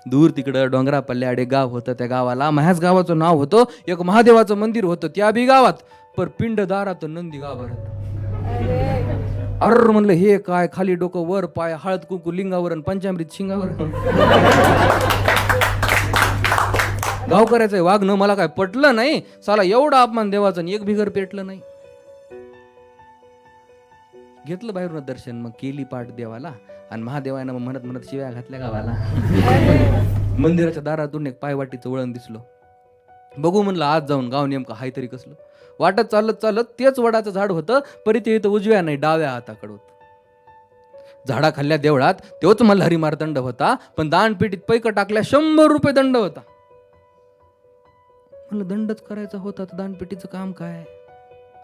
दूर तिकडं डोंगरा पल्ल्याडे गाव होतं. त्या गावाला माझ्याच गावाचं नाव होतं. एक महादेवाचं मंदिर होतं त्या बी गावात. पर पिंड दारात नंदी गाभारात. अर म्हणलं हे काय, खाली डोकं वर पाय, हळद कुंकू लिंगावर आणि पंचामृत शिंगावर. गावकऱ्याचं वागणं मला काय पटलं नाही. साला एवढा अपमान देवाचा आणि एक बिगर पेटलं नाही. घेतलं बाहेरून दर्शन, मग केली पाठ देवाला आणि महादेवानं मग म्हणत म्हणत शिव्या घातल्या गावाला. मंदिराच्या दारातून एक पायवाटीचं वळण दिसलं. बघू म्हणलं आज जाऊन गाव नेमकं हाय तरी कसलं. वाटत चालत चालत तेच वडाचं झाड होतं, परी ते इथं उजव्या नाही डाव्या हाताकडं होतं. झाडा खाल्ल्या देवळात तोच मल्हारी मारदंड होता, पण दानपेटीत पैक टाकल्या 100 रुपये दंड होता. म्हणलं दंडच करायचा होता तर दानपेटीचं काम काय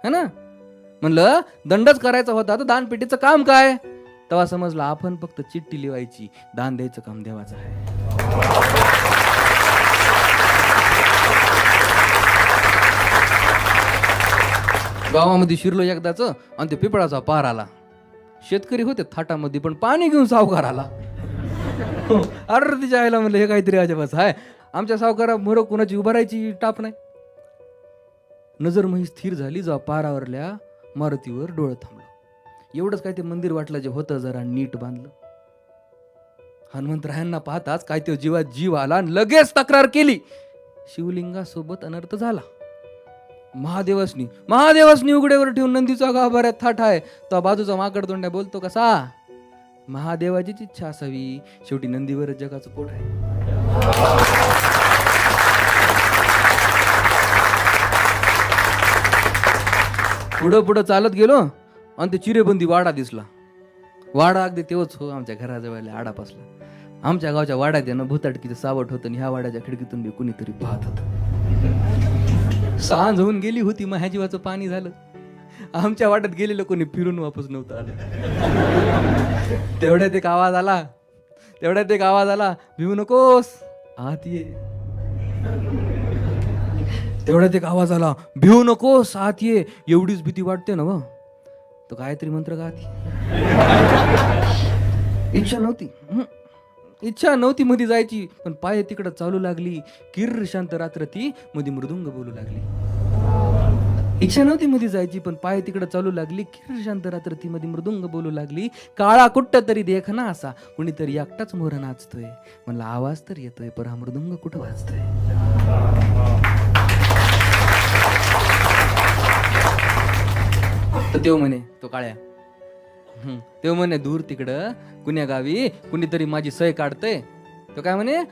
है ना. म्हणलं दंडच करायचा होता तर दानपेटीचं काम काय. तेव्हा समजलं आपण फक्त चिठ्ठी लिवायची, दान द्यायचं काम देवाचं आहे. गावामध्ये शिरलो एकदाच आणि ते पिपळाचा पार आला. शेतकरी होते थाटामध्ये, पण पाणी घेऊन सावकार आला. अरे तिच्या आईला म्हणलं हे काहीतरी अजबच आहे. आमच्या सावकारा मोर कुणाची उभारायची टाप नाही. नजर मही स्थिर झाली जेव्हा पारावरल्या मारुतीवर डोळं थांबलं. एवढंच काय ते मंदिर वाटलं जे होतं जरा नीट बांधलं. हनुमंतरायांना पाहताच काय ते जीवात जीव आला आणि लगेच तक्रार केली. शिवलिंगासोबत अनर्थ झाला. महादेवासनी उघड्यावर ठेवून नंदीचा गाभाऱ्यात थाट आहे. तो बाजूचा माकड तोंड्या बोलतो कसा, महादेवाचीच इच्छा असावी, शेवटी नंदीवरच जगाचं पोट आहे. पुढं चालत गेलो आणि ते चिरेबंदी वाडा दिसला. वाडा अगदी तेव्हाच हो आमच्या घराजवळ आडा पासला. आमच्या गावच्या वाड्यात आहे ना भूताटकीचं सावट होतं आणि ह्या वाड्याच्या खिडकीतून बी कुणीतरी पाहत होतं. सांज होऊन गेली होती, माझ्या जीवाचं पाणी झालं. आमच्या वाड्यात गेलेलं कोणी फिरून वापस नव्हतं आलं. तेवढ्यात एक आवाज आला, भिवू नकोस आत ये. तेवढ्यात एक आवाज आला, भिवू नकोस आत ये. एवढीच भीती वाटते ना व, तो गायत्री मंत्र गाती. इच्छा नव्हती मध्ये जायची, पण पाय तिकडं चालू लागली. किर्र शांत रात्र ती मध्ये मृदुंग बोलू लागली. इच्छा नव्हती मध्ये जायची, पण पाय तिकडं चालू लागली. किर्र शांत रात्र ती मध्ये मृदुंग बोलू लागली. काळा कुट्ट तरी देख ना असा, कुणीतरी एकटाच मोर नाचतोय. म्हणला आवाज तर येतोय, पण हा मृदुंग कुठं वाजतोय. तर तेव्हा म्हणे तो काळ्या, तेव्हा म्हणे दूर तिकडं कुण्या गावी कुणीतरी माझी सय काढतंय. तो काय म्हणे,